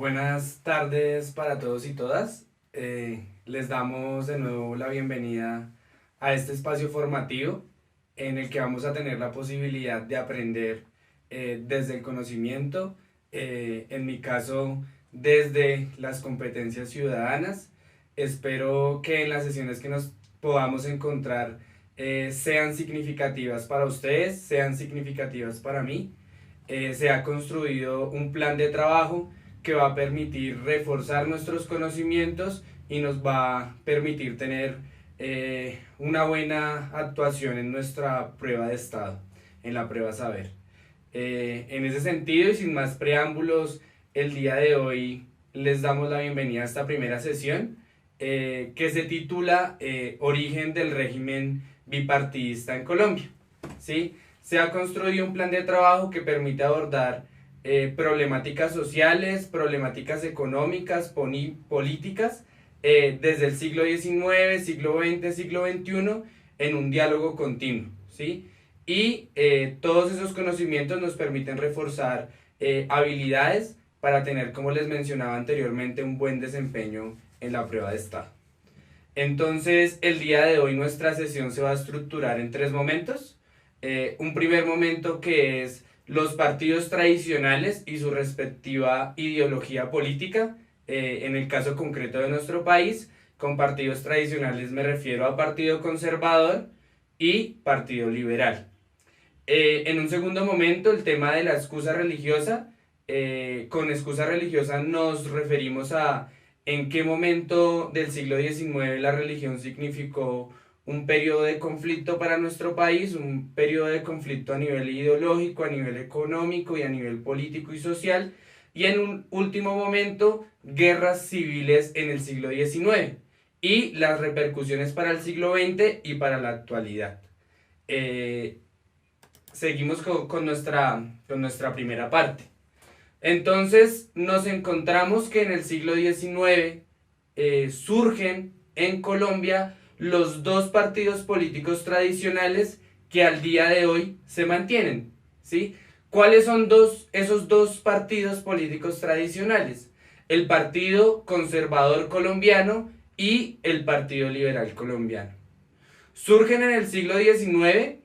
Buenas tardes para todos y todas. Les damos de nuevo la bienvenida a este espacio formativo en el que vamos a tener la posibilidad de aprender desde el conocimiento, en mi caso desde las competencias ciudadanas. Espero que en las sesiones que nos podamos encontrar sean significativas para ustedes, sean significativas para mí. Se ha construido un plan de trabajo que va a permitir reforzar nuestros conocimientos y nos va a permitir tener una buena actuación en nuestra prueba de estado, en la prueba saber. En ese sentido y sin más preámbulos, el día de hoy les damos la bienvenida a esta primera sesión que se titula Origen del régimen bipartidista en Colombia. ¿Sí? Se ha construido un plan de trabajo que permite abordar problemáticas sociales, problemáticas económicas, políticas, desde el siglo XIX, siglo XX, siglo XXI, en un diálogo continuo, ¿sí? Y todos esos conocimientos nos permiten reforzar habilidades para tener, como les mencionaba anteriormente, un buen desempeño en la prueba de estado. Entonces, el día de hoy nuestra sesión se va a estructurar en tres momentos. Un primer momento que es los partidos tradicionales y su respectiva ideología política. En el caso concreto de nuestro país, con partidos tradicionales me refiero a Partido Conservador y Partido Liberal. En un segundo momento, el tema de la excusa religiosa. Con excusa religiosa nos referimos a en qué momento del siglo XIX la religión significó un periodo de conflicto para nuestro país, un periodo de conflicto a nivel ideológico, a nivel económico y a nivel político y social, y en un último momento, guerras civiles en el siglo XIX y las repercusiones para el siglo XX y para la actualidad. Seguimos con nuestra primera parte. Entonces nos encontramos que en el siglo XIX surgen en Colombia los dos partidos políticos tradicionales que al día de hoy se mantienen, ¿sí? ¿Cuáles son esos dos partidos políticos tradicionales? El Partido Conservador Colombiano y el Partido Liberal Colombiano. Surgen en el siglo XIX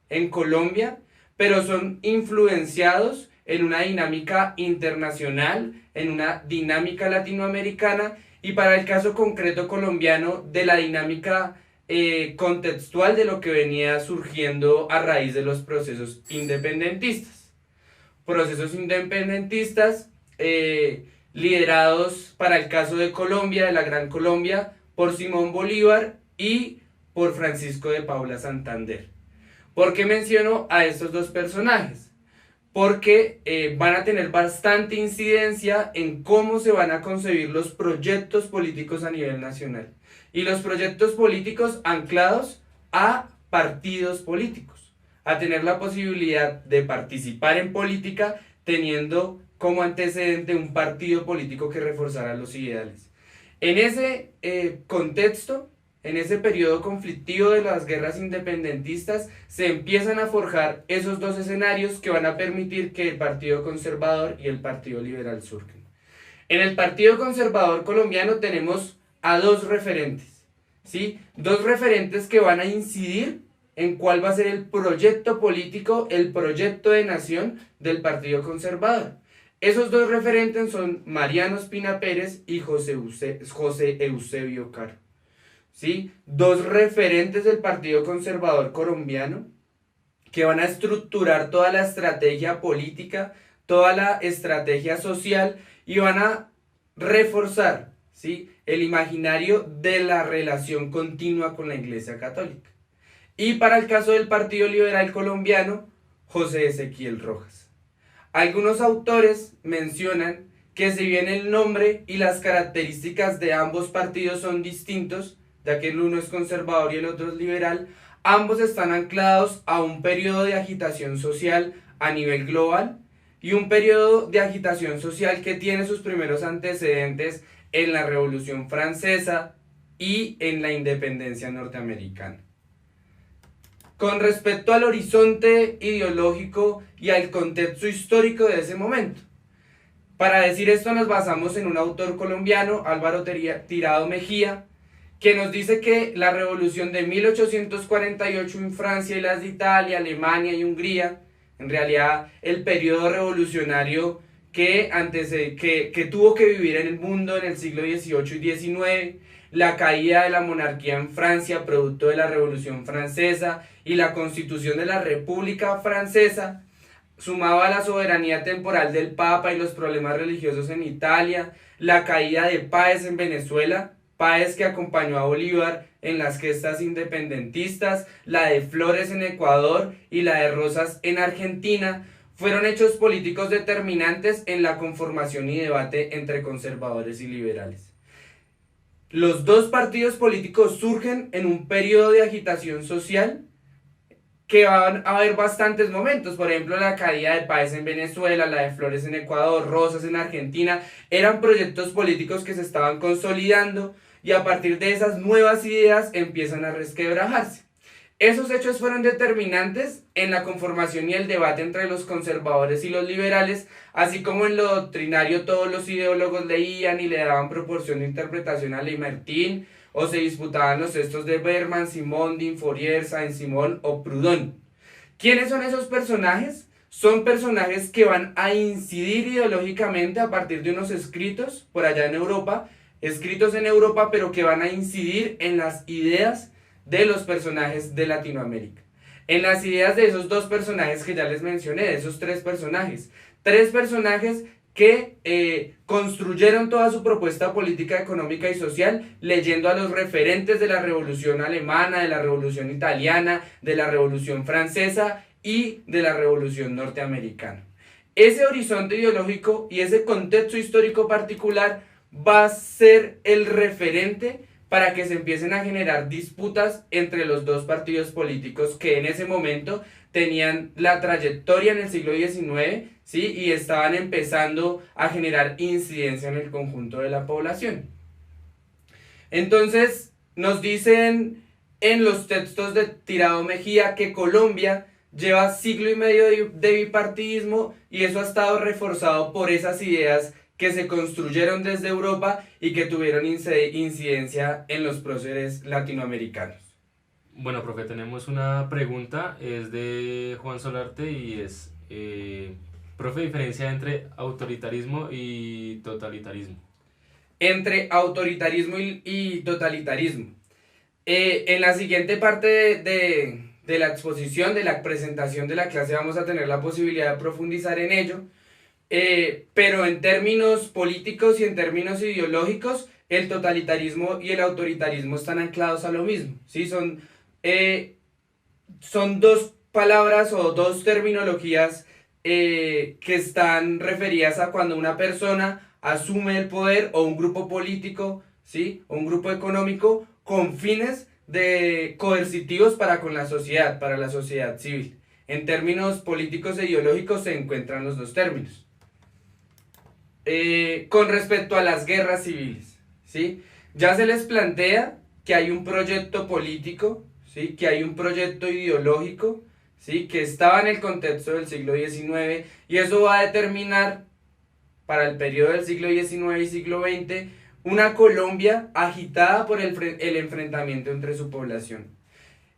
en Colombia, pero son influenciados en una dinámica internacional, en una dinámica latinoamericana y para el caso concreto colombiano de la dinámica contextual de lo que venía surgiendo a raíz de los procesos independentistas. Procesos independentistas liderados para el caso de Colombia, de la Gran Colombia, por Simón Bolívar y por Francisco de Paula Santander. ¿Por qué menciono a estos dos personajes? Porque van a tener bastante incidencia en cómo se van a concebir los proyectos políticos a nivel nacional. Y los proyectos políticos anclados a partidos políticos, a tener la posibilidad de participar en política teniendo como antecedente un partido político que reforzara los ideales. En ese contexto, en ese periodo conflictivo de las guerras independentistas, se empiezan a forjar esos dos escenarios que van a permitir que el Partido Conservador y el Partido Liberal surjan. En el Partido Conservador colombiano tenemos a dos referentes, ¿sí? Dos referentes que van a incidir en cuál va a ser el proyecto político, el proyecto de nación del Partido Conservador. Esos dos referentes son Mariano Ospina Pérez y José Eusebio Caro. ¿Sí? Dos referentes del Partido Conservador colombiano que van a estructurar toda la estrategia política, toda la estrategia social y van a reforzar, ¿sí?, el imaginario de la relación continua con la Iglesia Católica. Y para el caso del Partido Liberal Colombiano, José Ezequiel Rojas. Algunos autores mencionan que si bien el nombre y las características de ambos partidos son distintos, ya que el uno es conservador y el otro es liberal, ambos están anclados a un periodo de agitación social a nivel global y un periodo de agitación social que tiene sus primeros antecedentes en la Revolución Francesa y en la independencia norteamericana. Con respecto al horizonte ideológico y al contexto histórico de ese momento, Para decir esto nos basamos en un autor colombiano, Álvaro Tirado Mejía, que nos dice que la revolución de 1848 en Francia y las de Italia, Alemania y Hungría, en realidad el periodo revolucionario que tuvo que vivir en el mundo en el siglo XVIII y XIX, la caída de la monarquía en Francia, producto de la Revolución Francesa, y la constitución de la República Francesa, sumado a la soberanía temporal del Papa y los problemas religiosos en Italia, la caída de Páez en Venezuela, Páez que acompañó a Bolívar en las gestas independentistas, la de Flores en Ecuador y la de Rosas en Argentina, fueron hechos políticos determinantes en la conformación y debate entre conservadores y liberales. Los dos partidos políticos surgen en un periodo de agitación social que van a haber bastantes momentos, por ejemplo la caída de Páez en Venezuela, la de Flores en Ecuador, Rosas en Argentina, eran proyectos políticos que se estaban consolidando y a partir de esas nuevas ideas empiezan a resquebrajarse. Esos hechos fueron determinantes en la conformación y el debate entre los conservadores y los liberales, así como en lo doctrinario todos los ideólogos leían y le daban proporción de interpretación a Lamartine, o se disputaban los textos de Berman, Simondin, Fourier, Saint-Simon o Proudhon. ¿Quiénes son esos personajes? Son personajes que van a incidir ideológicamente a partir de unos escritos por allá en Europa, pero que van a incidir en las ideas de los personajes de Latinoamérica. En las ideas de esos dos personajes que ya les mencioné, de esos tres personajes que construyeron toda su propuesta política, económica y social leyendo a los referentes de la Revolución Alemana, de la Revolución Italiana, de la Revolución Francesa y de la Revolución Norteamericana. Ese horizonte ideológico y ese contexto histórico particular va a ser el referente para que se empiecen a generar disputas entre los dos partidos políticos que en ese momento tenían la trayectoria en el siglo XIX, ¿sí? Y estaban empezando a generar incidencia en el conjunto de la población. Entonces, nos dicen en los textos de Tirado Mejía que Colombia lleva siglo y medio de bipartidismo y eso ha estado reforzado por esas ideas que se construyeron desde Europa y que tuvieron incidencia en los próceres latinoamericanos. Bueno, profe, tenemos una pregunta, es de Juan Solarte y profe, diferencia entre autoritarismo y totalitarismo. Entre autoritarismo y totalitarismo. En la siguiente parte de la exposición, de la presentación de la clase, vamos a tener la posibilidad de profundizar en ello. Pero en términos políticos y en términos ideológicos, el totalitarismo y el autoritarismo están anclados a lo mismo, ¿sí? Son dos palabras o dos terminologías que están referidas a cuando una persona asume el poder o un grupo político, ¿sí? O un grupo económico con fines coercitivos para con la sociedad, para la sociedad civil. En términos políticos e ideológicos se encuentran los dos términos. Con respecto a las guerras civiles, ¿sí? Ya se les plantea que hay un proyecto político, ¿sí? Que hay un proyecto ideológico, ¿sí? Que estaba en el contexto del siglo XIX y eso va a determinar para el periodo del siglo XIX y siglo XX una Colombia agitada por el enfrentamiento entre su población.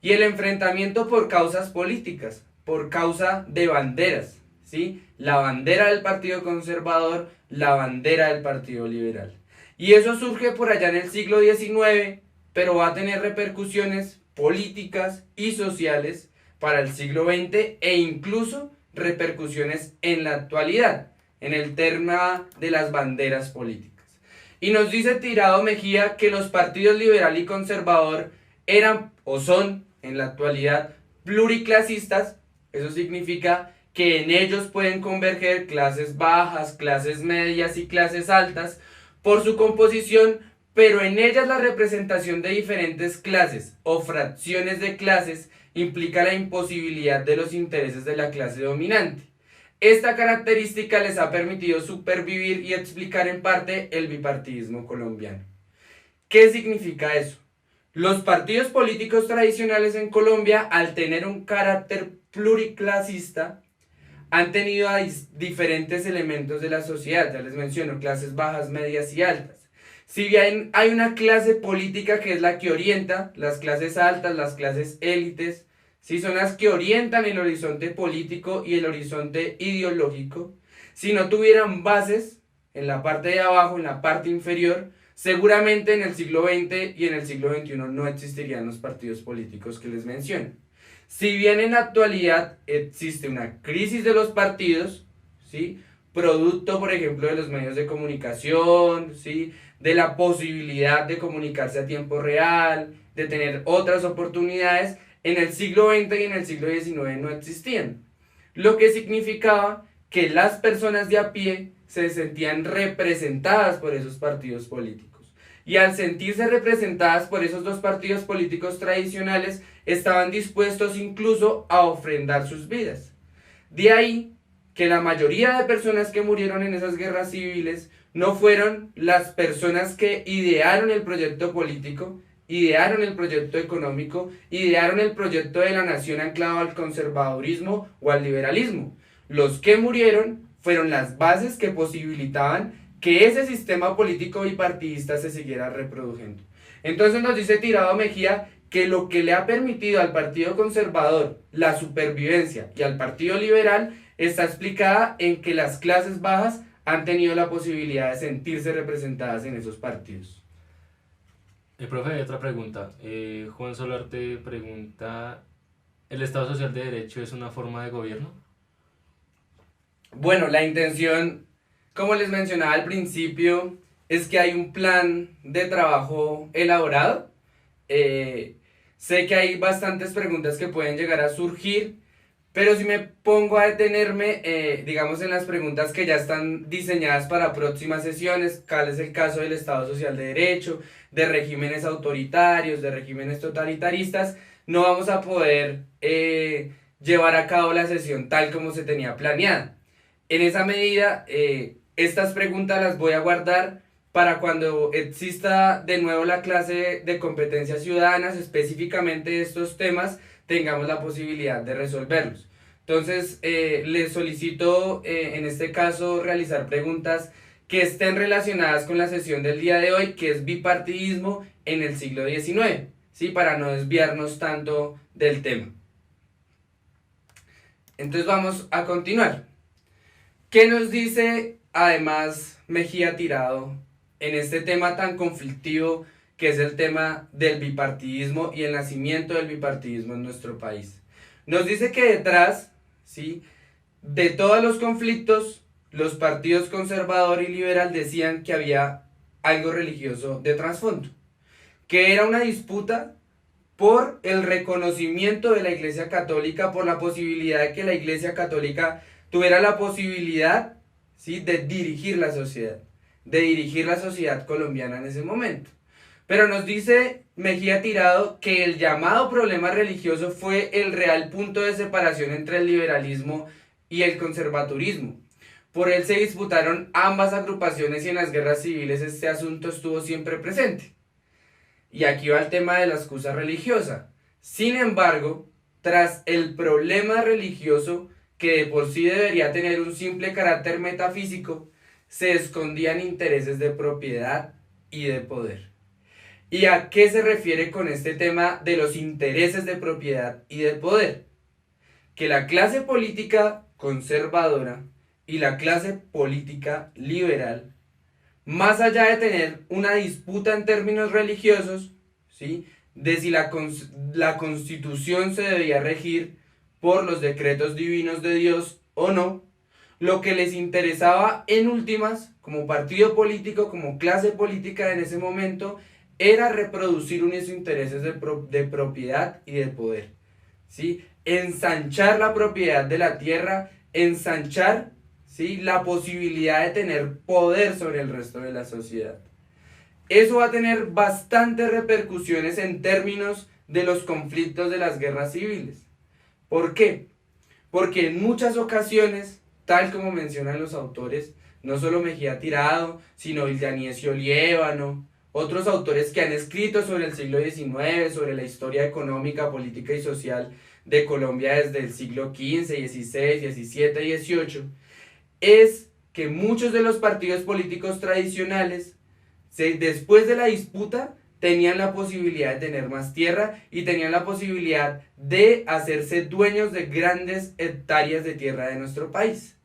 Y el enfrentamiento por causas políticas, por causa de banderas, ¿sí? La bandera del Partido Conservador, la bandera del Partido Liberal. Y eso surge por allá en el siglo XIX, pero va a tener repercusiones políticas y sociales para el siglo XX e incluso repercusiones en la actualidad, en el tema de las banderas políticas. Y nos dice Tirado Mejía que los partidos liberal y conservador eran o son en la actualidad pluriclasistas. Eso significa que en ellos pueden converger clases bajas, clases medias y clases altas por su composición, pero en ellas la representación de diferentes clases o fracciones de clases implica la imposibilidad de los intereses de la clase dominante. Esta característica les ha permitido supervivir y explicar en parte el bipartidismo colombiano. ¿Qué significa eso? Los partidos políticos tradicionales en Colombia, al tener un carácter pluriclasista, han tenido a diferentes elementos de la sociedad, ya les menciono, clases bajas, medias y altas. Si bien hay una clase política que es la que orienta, las clases altas, las clases élites, ¿sí? Son las que orientan el horizonte político y el horizonte ideológico. Si no tuvieran bases en la parte de abajo, en la parte inferior, seguramente en el siglo XX y en el siglo XXI no existirían los partidos políticos que les menciono. Si bien en la actualidad existe una crisis de los partidos, ¿sí? Producto, por ejemplo, de los medios de comunicación, ¿sí? De la posibilidad de comunicarse a tiempo real, de tener otras oportunidades, en el siglo XX y en el siglo XIX no existían. Lo que significaba que las personas de a pie se sentían representadas por esos partidos políticos. Y al sentirse representadas por esos dos partidos políticos tradicionales, estaban dispuestos incluso a ofrendar sus vidas. De ahí que la mayoría de personas que murieron en esas guerras civiles no fueron las personas que idearon el proyecto político, idearon el proyecto económico, idearon el proyecto de la nación anclado al conservadurismo o al liberalismo. Los que murieron fueron las bases que posibilitaban que ese sistema político bipartidista se siguiera reproduciendo. Entonces nos dice Tirado Mejía que lo que le ha permitido al Partido Conservador la supervivencia y al Partido Liberal está explicada en que las clases bajas han tenido la posibilidad de sentirse representadas en esos partidos. Profe, hay otra pregunta. Juan Solarte pregunta, ¿el Estado Social de Derecho es una forma de gobierno? Bueno, la intención, como les mencionaba al principio, es que hay un plan de trabajo elaborado. Sé que hay bastantes preguntas que pueden llegar a surgir, pero si me pongo a detenerme, digamos, en las preguntas que ya están diseñadas para próximas sesiones, cuál es el caso del Estado Social de Derecho, de regímenes autoritarios, de regímenes totalitaristas, no vamos a poder llevar a cabo la sesión tal como se tenía planeada. En esa medida, estas preguntas las voy a guardar para cuando exista de nuevo la clase de competencias ciudadanas, específicamente de estos temas, tengamos la posibilidad de resolverlos. Entonces, les solicito en este caso realizar preguntas que estén relacionadas con la sesión del día de hoy, que es bipartidismo en el siglo XIX, ¿sí? Para no desviarnos tanto del tema. Entonces vamos a continuar. ¿Qué nos dice además Mejía Tirado en este tema tan conflictivo que es el tema del bipartidismo y el nacimiento del bipartidismo en nuestro país? Nos dice que detrás, ¿sí?, de todos los conflictos, los partidos conservador y liberal decían que había algo religioso de trasfondo, que era una disputa por el reconocimiento de la Iglesia Católica, por la posibilidad de que la Iglesia Católica tuviera la posibilidad, ¿sí?, de dirigir la sociedad colombiana en ese momento. Pero nos dice Mejía Tirado que el llamado problema religioso fue el real punto de separación entre el liberalismo y el conservadurismo. Por él se disputaron ambas agrupaciones y en las guerras civiles este asunto estuvo siempre presente. Y aquí va el tema de la excusa religiosa. Sin embargo, tras el problema religioso, que de por sí debería tener un simple carácter metafísico, se escondían intereses de propiedad y de poder. ¿Y a qué se refiere con este tema de los intereses de propiedad y de poder? Que la clase política conservadora y la clase política liberal, más allá de tener una disputa en términos religiosos, ¿sí?, de si la Constitución se debía regir por los decretos divinos de Dios o no, lo que les interesaba en últimas, como partido político, como clase política en ese momento, era reproducir unos intereses de propiedad y de poder, ¿sí? Ensanchar la propiedad de la tierra, ensanchar, ¿sí?, la posibilidad de tener poder sobre el resto de la sociedad. Eso va a tener bastantes repercusiones en términos de los conflictos de las guerras civiles. ¿Por qué? Porque en muchas ocasiones, tal como mencionan los autores, no solo Mejía Tirado, sino Villaniesio Liévano, otros autores que han escrito sobre el siglo XIX, sobre la historia económica, política y social de Colombia desde el siglo XV, XVI, XVII y XVIII, es que muchos de los partidos políticos tradicionales, después de la disputa, tenían la posibilidad de tener más tierra y tenían la posibilidad de hacerse dueños de grandes hectáreas de tierra de nuestro país.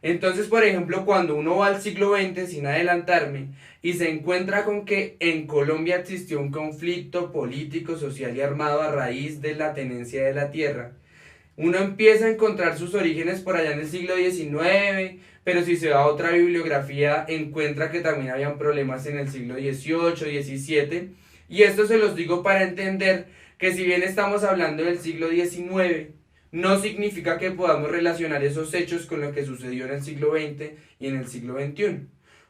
Entonces, por ejemplo, cuando uno va al siglo XX, sin adelantarme, y se encuentra con que en Colombia existió un conflicto político, social y armado a raíz de la tenencia de la tierra, uno empieza a encontrar sus orígenes por allá en el siglo XIX, pero si se va a otra bibliografía encuentra que también habían problemas en el siglo XVIII, XVII, y esto se los digo para entender que si bien estamos hablando del siglo XIX, no significa que podamos relacionar esos hechos con lo que sucedió en el siglo XX y en el siglo XXI.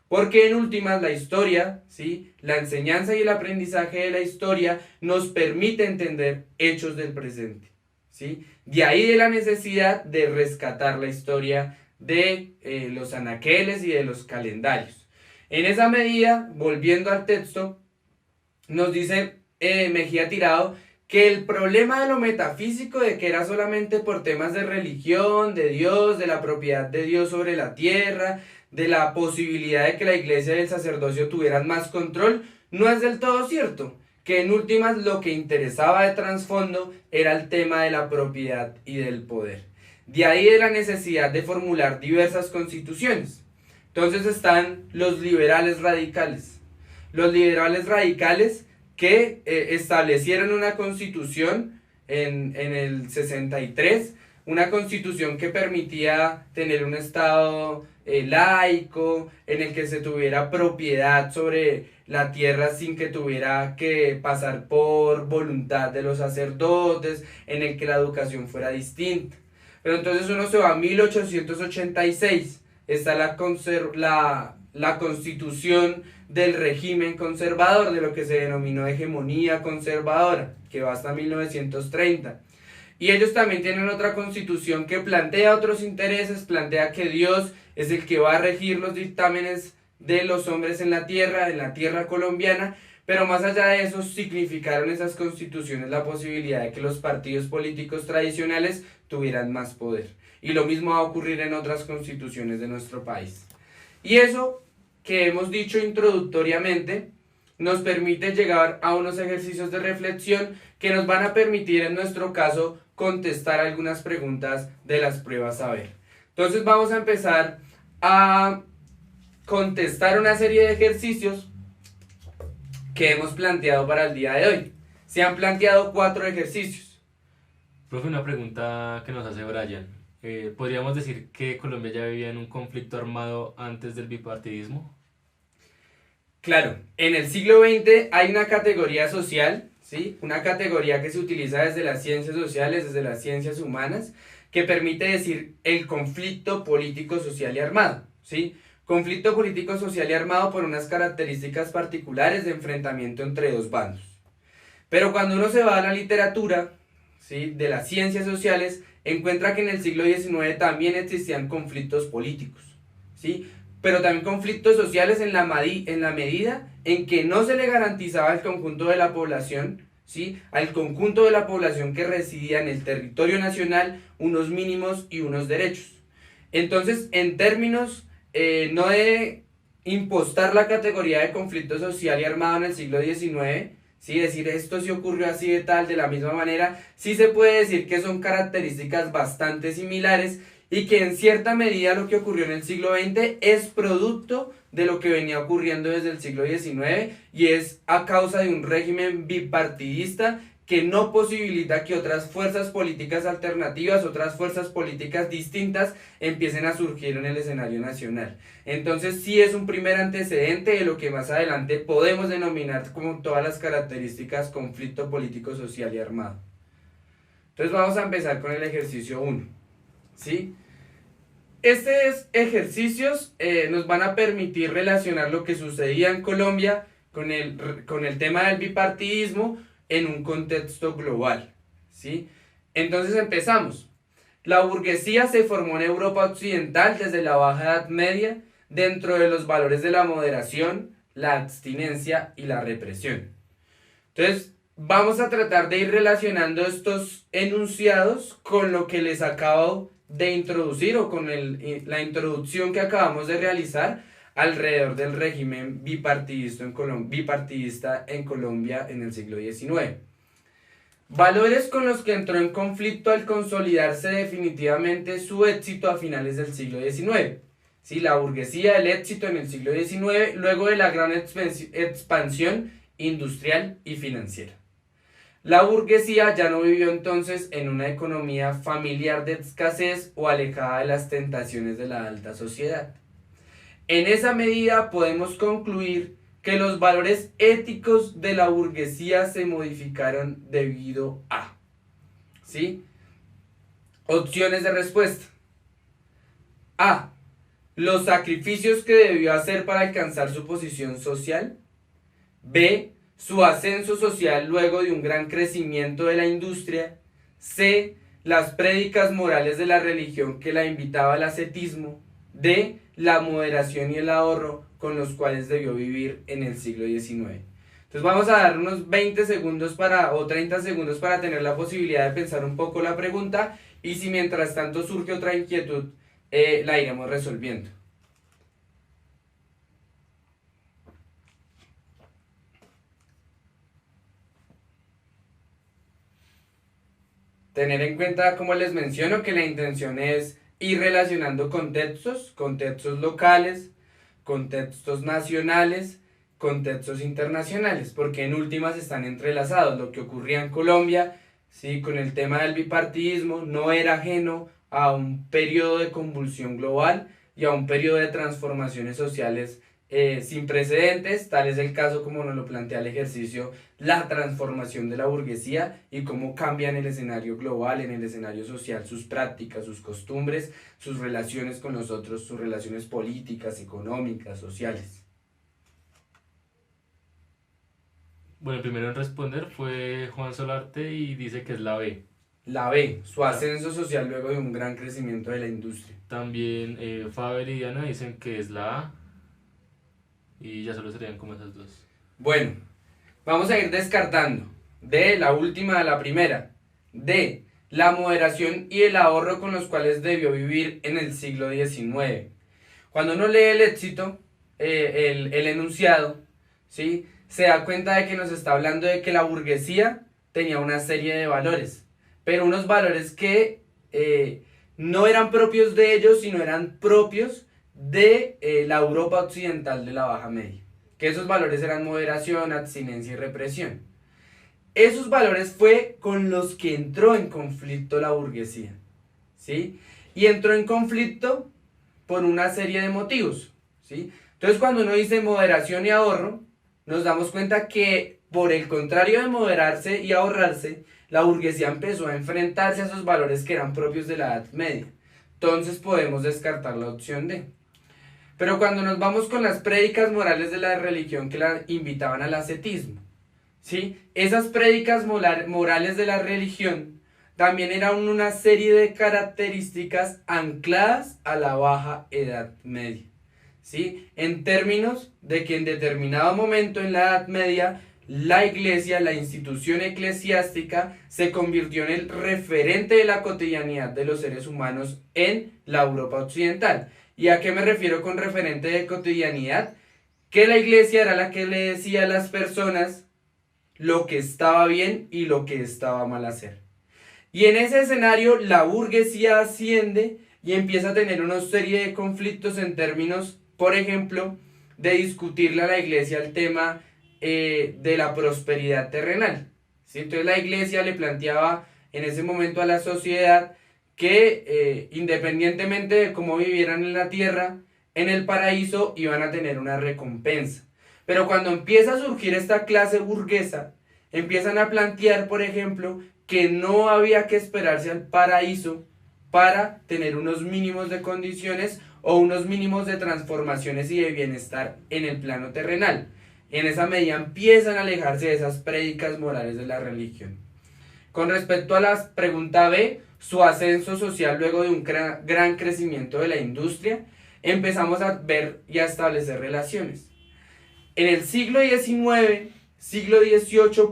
Porque en últimas la historia, ¿sí?, la enseñanza y el aprendizaje de la historia nos permite entender hechos del presente, ¿sí? De ahí de la necesidad de rescatar la historia de los anaqueles y de los calendarios. En esa medida, volviendo al texto, nos dice Mejía Tirado que el problema de lo metafísico, de que era solamente por temas de religión, de Dios, de la propiedad de Dios sobre la tierra, de la posibilidad de que la iglesia y el sacerdocio tuvieran más control, no es del todo cierto, que en últimas lo que interesaba de trasfondo era el tema de la propiedad y del poder. De ahí de la necesidad de formular diversas constituciones. Entonces están los liberales radicales. Los liberales radicales que establecieron una constitución en el 63, una constitución que permitía tener un estado laico, en el que se tuviera propiedad sobre la tierra sin que tuviera que pasar por voluntad de los sacerdotes, en el que la educación fuera distinta. Pero entonces uno se va a 1886, está la constitución del régimen conservador, de lo que se denominó hegemonía conservadora, que va hasta 1930. Y ellos también tienen otra constitución que plantea otros intereses, plantea que Dios es el que va a regir los dictámenes de los hombres en la tierra colombiana, pero más allá de eso significaron esas constituciones la posibilidad de que los partidos políticos tradicionales tuvieran más poder. Y lo mismo va a ocurrir en otras constituciones de nuestro país. Y eso que hemos dicho introductoriamente nos permite llegar a unos ejercicios de reflexión que nos van a permitir en nuestro caso contestar algunas preguntas de las pruebas saber. Entonces vamos a empezar a contestar una serie de ejercicios que hemos planteado para el día de hoy. Se han planteado 4 ejercicios. Profe, una pregunta que nos hace Brian. ¿Podríamos decir que Colombia ya vivía en un conflicto armado antes del bipartidismo? Claro, en el siglo XX hay una categoría social, ¿sí?, una categoría que se utiliza desde las ciencias sociales, desde las ciencias humanas, que permite decir el conflicto político, social y armado, ¿sí? Conflicto político, social y armado por unas características particulares de enfrentamiento entre dos bandos. Pero cuando uno se va a la literatura, ¿sí?, de las ciencias sociales, encuentra que en el siglo XIX también existían conflictos políticos, ¿sí?, pero también conflictos sociales en la medida en que no se le garantizaba al conjunto de la población, ¿sí?, al conjunto de la población que residía en el territorio nacional, unos mínimos y unos derechos. Entonces, en términos no de impostar la categoría de conflicto social y armado en el siglo XIX, ¿sí?, decir esto sí ocurrió así de tal, de la misma manera, sí se puede decir que son características bastante similares y que en cierta medida lo que ocurrió en el siglo XX es producto de lo que venía ocurriendo desde el siglo XIX y es a causa de un régimen bipartidista que no posibilita que otras fuerzas políticas alternativas, otras fuerzas políticas distintas empiecen a surgir en el escenario nacional. Entonces sí es un primer antecedente de lo que más adelante podemos denominar como todas las características conflicto político, social y armado. Entonces vamos a empezar con el ejercicio 1. ¿Sí? Estos ejercicios nos van a permitir relacionar lo que sucedía en Colombia con el tema del bipartidismo en un contexto global, ¿sí? Entonces empezamos. La burguesía se formó en Europa occidental desde la Baja Edad Media dentro de los valores de la moderación, la abstinencia y la represión. Entonces, vamos a tratar de ir relacionando estos enunciados con lo que les acabo de introducir o con la introducción que acabamos de realizar alrededor del régimen bipartidista en Colombia en el siglo XIX. Valores con los que entró en conflicto al consolidarse definitivamente su éxito a finales del siglo XIX. ¿Sí? La burguesía, el éxito en el siglo XIX, luego de la gran expansión industrial y financiera. La burguesía ya no vivió entonces en una economía familiar de escasez o alejada de las tentaciones de la alta sociedad. En esa medida podemos concluir que los valores éticos de la burguesía se modificaron debido a, ¿sí? Opciones de respuesta. A. Los sacrificios que debió hacer para alcanzar su posición social. B. Su ascenso social luego de un gran crecimiento de la industria. C. Las prédicas morales de la religión que la invitaba al ascetismo. D. La moderación y el ahorro con los cuales debió vivir en el siglo XIX. Entonces vamos a dar unos 20 segundos o 30 segundos para tener la posibilidad de pensar un poco la pregunta, y si mientras tanto surge otra inquietud, la iremos resolviendo. Tener en cuenta, como les menciono, que la intención es ir relacionando contextos locales, contextos nacionales, contextos internacionales, porque en últimas están entrelazados. Lo que ocurría en Colombia, ¿sí?, con el tema del bipartidismo, no era ajeno a un periodo de convulsión global y a un periodo de transformaciones sociales sin precedentes. Tal es el caso, como nos lo plantea el ejercicio, la transformación de la burguesía y cómo cambia en el escenario global, en el escenario social, sus prácticas, sus costumbres, sus relaciones con los otros, sus relaciones políticas, económicas, sociales. Bueno, el primero en responder fue Juan Solarte y dice que es la B. La B, su ascenso social luego de un gran crecimiento de la industria. También Faber y Diana dicen que es la A. Y ya solo serían como esas dos. Bueno, vamos a ir descartando. D, la última a la primera. D, la moderación y el ahorro con los cuales debió vivir en el siglo XIX. Cuando uno lee el éxito, el enunciado, ¿sí?, se da cuenta de que nos está hablando de que la burguesía tenía una serie de valores, pero unos valores que no eran propios de ellos, sino eran propios de la Europa occidental de la Baja Media, que esos valores eran moderación, abstinencia y represión. Esos valores fue con los que entró en conflicto la burguesía, ¿sí? Y entró en conflicto por una serie de motivos, ¿sí? Entonces, cuando uno dice moderación y ahorro, nos damos cuenta que, por el contrario de moderarse y ahorrarse, la burguesía empezó a enfrentarse a esos valores que eran propios de la Edad Media. Entonces podemos descartar la opción D. Pero cuando nos vamos con las prédicas morales de la religión que la invitaban al ascetismo, ¿sí?, esas prédicas morales de la religión también eran una serie de características ancladas a la Baja Edad Media, ¿sí?, en términos de que en determinado momento en la Edad Media la iglesia, la institución eclesiástica, se convirtió en el referente de la cotidianidad de los seres humanos en la Europa occidental. ¿Y a qué me refiero con referente de cotidianidad? Que la iglesia era la que le decía a las personas lo que estaba bien y lo que estaba mal hacer. Y en ese escenario la burguesía asciende y empieza a tener una serie de conflictos en términos, por ejemplo, de discutirle a la iglesia el tema de la prosperidad terrenal, ¿sí? Entonces la iglesia le planteaba en ese momento a la sociedad que independientemente de cómo vivieran en la tierra, en el paraíso iban a tener una recompensa. Pero cuando empieza a surgir esta clase burguesa, empiezan a plantear, por ejemplo, que no había que esperarse al paraíso para tener unos mínimos de condiciones o unos mínimos de transformaciones y de bienestar en el plano terrenal. En esa medida empiezan a alejarse de esas prédicas morales de la religión. Con respecto a la pregunta B, su ascenso social luego de un gran crecimiento de la industria, empezamos a ver y a establecer relaciones. En el siglo XVIII,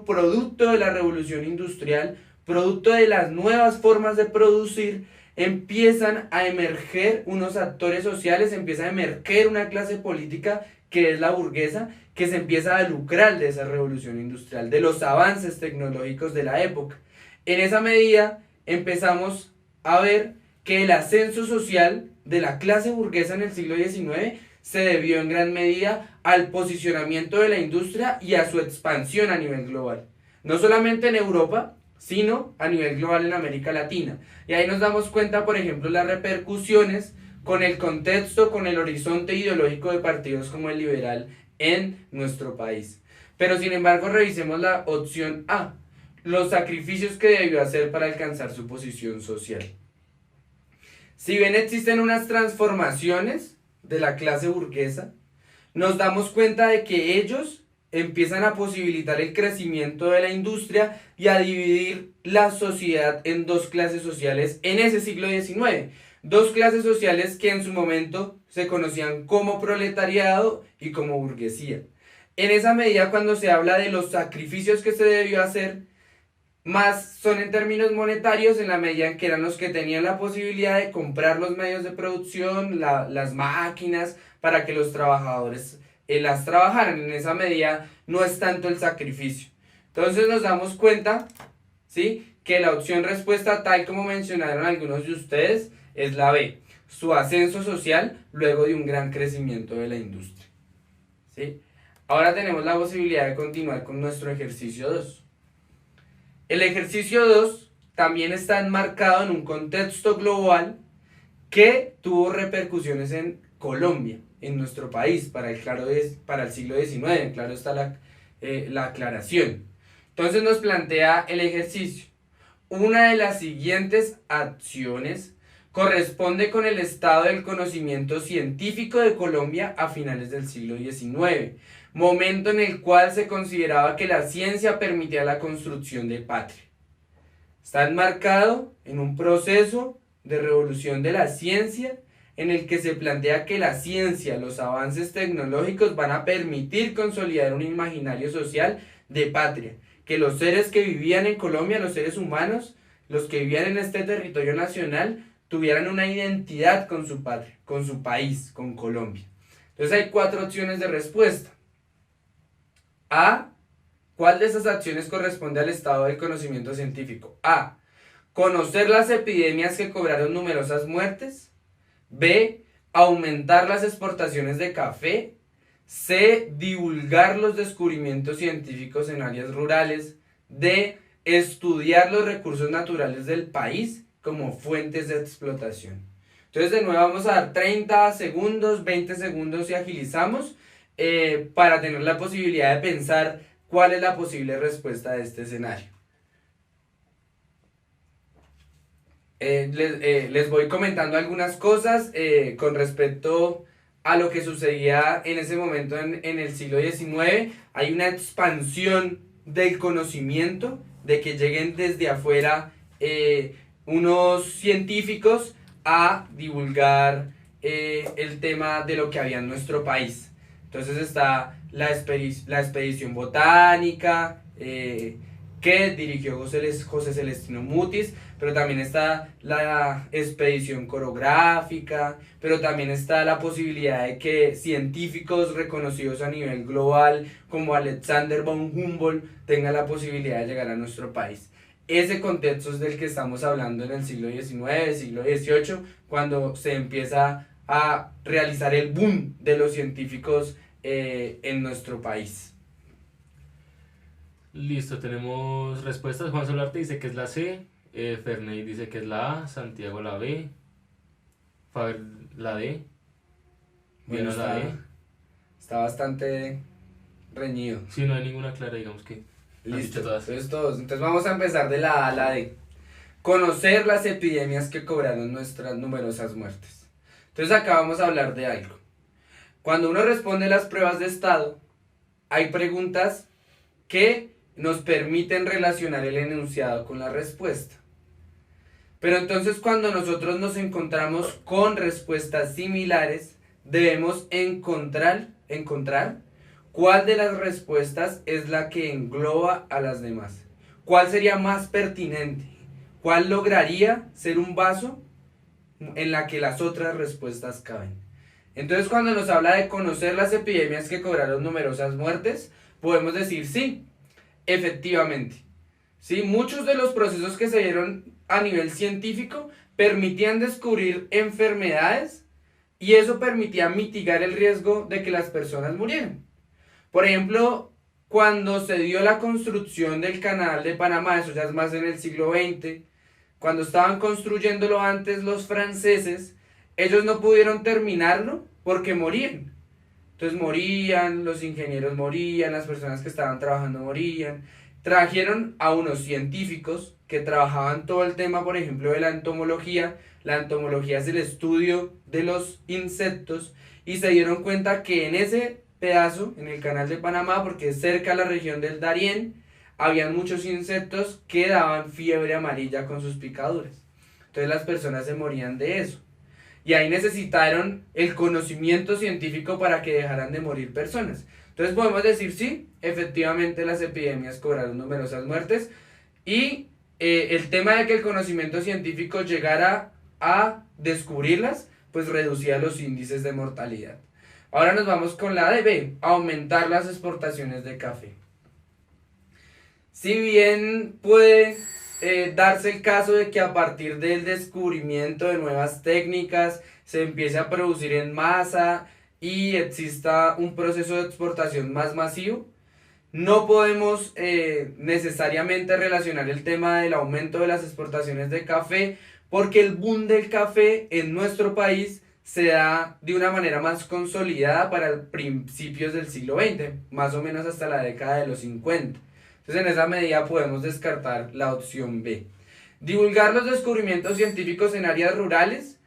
producto de la revolución industrial, producto de las nuevas formas de producir, empiezan a emerger unos actores sociales, empieza a emerger una clase política que es la burguesa, que se empieza a lucrar de esa revolución industrial, de los avances tecnológicos de la época. En esa medida empezamos a ver que el ascenso social de la clase burguesa en el siglo XIX se debió en gran medida al posicionamiento de la industria y a su expansión a nivel global. No solamente en Europa, sino a nivel global en América Latina. Y ahí nos damos cuenta, por ejemplo, las repercusiones con el contexto, con el horizonte ideológico de partidos como el liberal en nuestro país. Pero sin embargo, revisemos la opción A, los sacrificios que debió hacer para alcanzar su posición social. Si bien existen unas transformaciones de la clase burguesa, nos damos cuenta de que ellos empiezan a posibilitar el crecimiento de la industria y a dividir la sociedad en dos clases sociales en ese siglo XIX. Dos clases sociales que en su momento se conocían como proletariado y como burguesía. En esa medida, cuando se habla de los sacrificios que se debió hacer, más son en términos monetarios, en la medida en que eran los que tenían la posibilidad de comprar los medios de producción, las máquinas, para que los trabajadores las trabajaran. En esa medida no es tanto el sacrificio. Entonces nos damos cuenta, ¿sí?, que la opción respuesta, tal como mencionaron algunos de ustedes, es la B, su ascenso social luego de un gran crecimiento de la industria. ¿Sí? Ahora tenemos la posibilidad de continuar con nuestro ejercicio 2. El ejercicio 2 también está enmarcado en un contexto global que tuvo repercusiones en Colombia, en nuestro país, para el siglo XIX, claro está la aclaración. Entonces nos plantea el ejercicio. Una de las siguientes acciones corresponde con el estado del conocimiento científico de Colombia a finales del siglo XIX, momento en el cual se consideraba que la ciencia permitía la construcción de patria. Está enmarcado en un proceso de revolución de la ciencia en el que se plantea que la ciencia, los avances tecnológicos van a permitir consolidar un imaginario social de patria, que los seres que vivían en Colombia, los seres humanos, los que vivían en este territorio nacional, tuvieran una identidad con su patria, con su país, con Colombia. Entonces hay 4 opciones de respuesta. A, ¿cuál de esas acciones corresponde al estado del conocimiento científico? A, conocer las epidemias que cobraron numerosas muertes. B, aumentar las exportaciones de café. C, divulgar los descubrimientos científicos en áreas rurales. D, estudiar los recursos naturales del país como fuentes de explotación. Entonces de nuevo vamos a dar 30 segundos, 20 segundos y agilizamos para tener la posibilidad de pensar cuál es la posible respuesta de este escenario. Les voy comentando algunas cosas con respecto a lo que sucedía en ese momento en el siglo XIX. Hay una expansión del conocimiento, de que lleguen desde afuera unos científicos a divulgar el tema de lo que había en nuestro país. Entonces está la expedición botánica que dirigió José Celestino Mutis, pero también está la expedición corográfica, pero también está la posibilidad de que científicos reconocidos a nivel global como Alexander von Humboldt tengan la posibilidad de llegar a nuestro país. Ese contexto es del que estamos hablando en el siglo XIX, siglo XVIII, cuando se empieza a realizar el boom de los científicos en nuestro país. Listo, tenemos respuestas. Juan Solarte dice que es la C, Ferney dice que es la A, Santiago la B, Faber la D, Bueno, la E. está bastante reñido. Sí, no hay ninguna clara, digamos que han Listo, dicho todas. entonces vamos a empezar de la A a la D. Conocer las epidemias que cobraron nuestras numerosas muertes. Entonces acá vamos a hablar de algo. Cuando uno responde las pruebas de estado, hay preguntas que nos permiten relacionar el enunciado con la respuesta. Pero entonces cuando nosotros nos encontramos con respuestas similares, debemos encontrar ¿cuál de las respuestas es la que engloba a las demás? ¿Cuál sería más pertinente? ¿Cuál lograría ser un vaso en la que las otras respuestas caben? Entonces, cuando nos habla de conocer las epidemias que cobraron numerosas muertes, podemos decir sí, efectivamente. Sí, muchos de los procesos que se dieron a nivel científico permitían descubrir enfermedades y eso permitía mitigar el riesgo de que las personas murieran. Por ejemplo, cuando se dio la construcción del canal de Panamá, eso ya es más en el siglo XX, cuando estaban construyéndolo antes los franceses, ellos no pudieron terminarlo porque morían. Entonces morían, los ingenieros morían, las personas que estaban trabajando morían. Trajeron a unos científicos que trabajaban todo el tema, por ejemplo, de la entomología. La entomología es el estudio de los insectos y se dieron cuenta que en ese pedazo, en el canal de Panamá, porque es cerca a la región del Darién, habían muchos insectos que daban fiebre amarilla con sus picaduras. Entonces las personas se morían de eso. Y ahí necesitaron el conocimiento científico para que dejaran de morir personas. Entonces podemos decir, sí, efectivamente las epidemias cobraron numerosas muertes y el tema de que el conocimiento científico llegara a descubrirlas, pues reducía los índices de mortalidad. Ahora nos vamos con la de B, aumentar las exportaciones de café. Si bien puede darse el caso de que a partir del descubrimiento de nuevas técnicas se empiece a producir en masa y exista un proceso de exportación más masivo, no podemos necesariamente relacionar el tema del aumento de las exportaciones de café porque el boom del café en nuestro país se da de una manera más consolidada para principios del siglo XX, más o menos hasta la década de los 50. Entonces en esa medida podemos descartar la opción B. Divulgar los descubrimientos científicos en áreas rurales.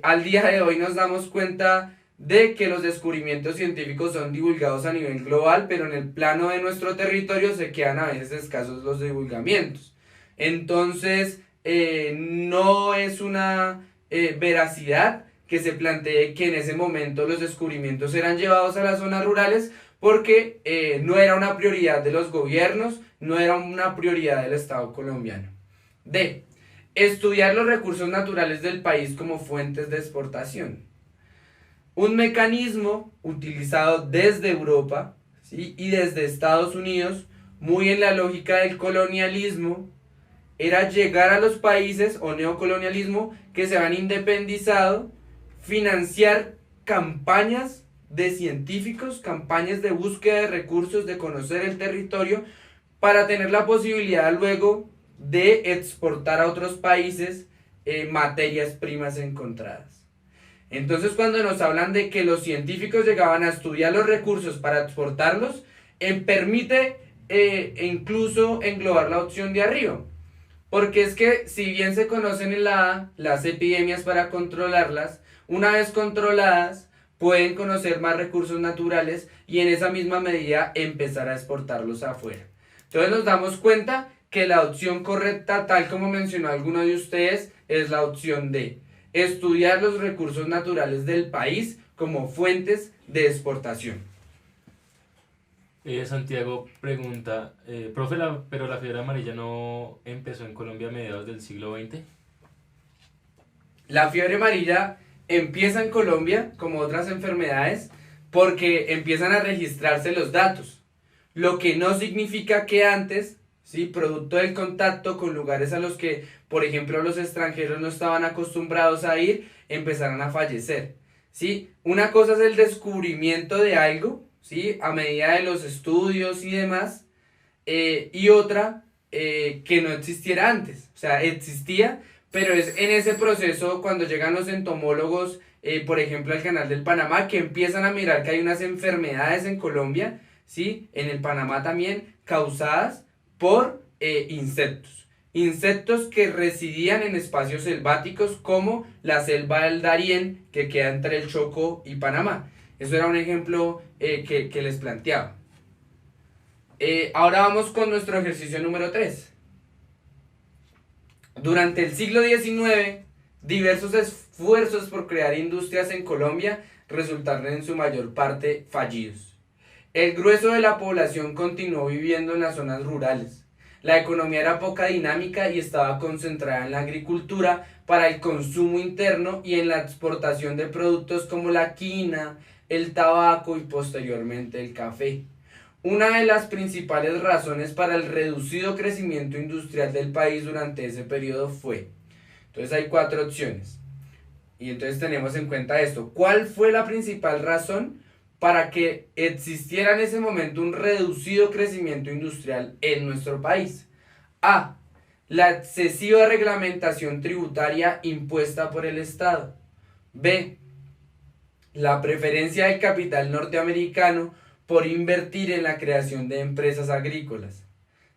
Al día de hoy nos damos cuenta de que los descubrimientos científicos son divulgados a nivel global, pero en el plano de nuestro territorio se quedan a veces escasos los divulgamientos. Entonces no es una veracidad que se plantee que en ese momento los descubrimientos eran llevados a las zonas rurales porque no era una prioridad de los gobiernos, no era una prioridad del Estado colombiano. D. Estudiar los recursos naturales del país como fuentes de exportación. Un mecanismo utilizado desde Europa, ¿sí?, y desde Estados Unidos, muy en la lógica del colonialismo, era llegar a los países o neocolonialismo que se han independizado, financiar campañas de científicos, campañas de búsqueda de recursos, de conocer el territorio, para tener la posibilidad luego de exportar a otros países materias primas encontradas. Entonces cuando nos hablan de que los científicos llegaban a estudiar los recursos para exportarlos, permite incluso englobar la opción de arriba. Porque es que si bien se conocen en la A las epidemias para controlarlas, una vez controladas pueden conocer más recursos naturales y en esa misma medida empezar a exportarlos afuera. Entonces nos damos cuenta que la opción correcta, tal como mencionó alguno de ustedes, es la opción D. Estudiar los recursos naturales del país como fuentes de exportación. Santiago pregunta, profe, pero la fiebre amarilla no empezó en Colombia a mediados del siglo XX. La fiebre amarilla empieza en Colombia, como otras enfermedades, porque empiezan a registrarse los datos. Lo que no significa que antes, ¿sí?, producto del contacto con lugares a los que, por ejemplo, los extranjeros no estaban acostumbrados a ir, empezaron a fallecer, ¿sí? Una cosa es el descubrimiento de algo, ¿sí?, a medida de los estudios y demás, y otra que no existiera antes. O sea, existía, pero es en ese proceso cuando llegan los entomólogos, por ejemplo, al canal del Panamá, que empiezan a mirar que hay unas enfermedades en Colombia, ¿sí?, en el Panamá también, causadas por insectos. Insectos que residían en espacios selváticos como la selva del Darién, que queda entre el Chocó y Panamá. Eso era un ejemplo que les planteaba. Ahora vamos con nuestro ejercicio número 3. Durante el siglo XIX, diversos esfuerzos por crear industrias en Colombia resultaron en su mayor parte fallidos. El grueso de la población continuó viviendo en las zonas rurales. La economía era poca dinámica y estaba concentrada en la agricultura para el consumo interno y en la exportación de productos como la quina, el tabaco y posteriormente el café. Una de las principales razones para el reducido crecimiento industrial del país durante ese periodo fue, entonces hay cuatro opciones, y entonces tenemos en cuenta esto. ¿Cuál fue la principal razón para que existiera en ese momento un reducido crecimiento industrial en nuestro país? A. La excesiva reglamentación tributaria impuesta por el Estado. B. La preferencia del capital norteamericano por invertir en la creación de empresas agrícolas.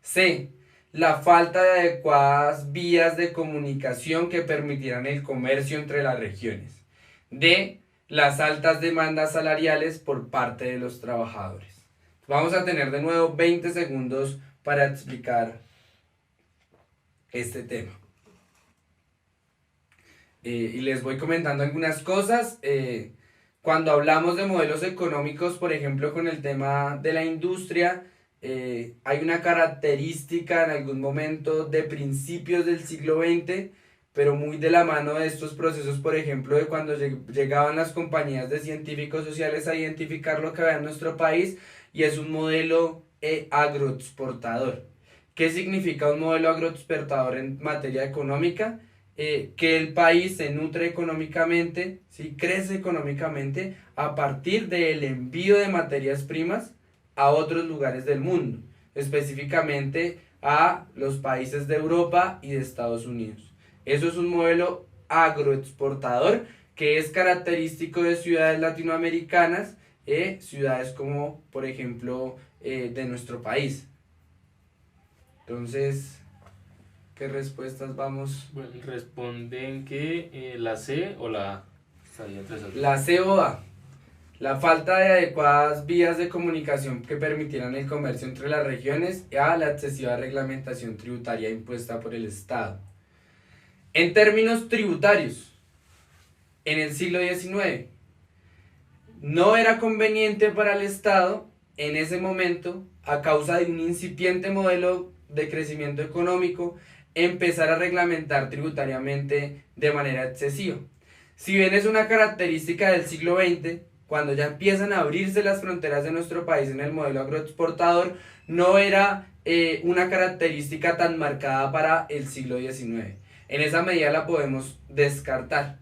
C. La falta de adecuadas vías de comunicación que permitieran el comercio entre las regiones. D. Las altas demandas salariales por parte de los trabajadores. Vamos a tener de nuevo 20 segundos para explicar este tema. Y les voy comentando algunas cosas. Cuando hablamos de modelos económicos, por ejemplo, con el tema de la industria, hay una característica en algún momento de principios del siglo XX, pero muy de la mano de estos procesos, por ejemplo, de cuando llegaban las compañías de científicos sociales a identificar lo que había en nuestro país, y es un modelo agroexportador. ¿Qué significa un modelo agroexportador en materia económica? Que el país se nutre económicamente, ¿sí? Crece económicamente a partir del envío de materias primas a otros lugares del mundo, específicamente a los países de Europa y de Estados Unidos. Eso es un modelo agroexportador que es característico de ciudades latinoamericanas, ciudades como por ejemplo de nuestro país. Entonces, ¿qué respuestas vamos? Bueno, responden que la C o la A. Está ahí entre esas dos. La C o A. La falta de adecuadas vías de comunicación que permitieran el comercio entre las regiones. A. La excesiva reglamentación tributaria impuesta por el Estado. En términos tributarios, en el siglo XIX, no era conveniente para el Estado en ese momento, a causa de un incipiente modelo de crecimiento económico, empezar a reglamentar tributariamente de manera excesiva. Si bien es una característica del siglo XX, cuando ya empiezan a abrirse las fronteras de nuestro país en el modelo agroexportador, no era una característica tan marcada para el siglo XIX. En esa medida la podemos descartar.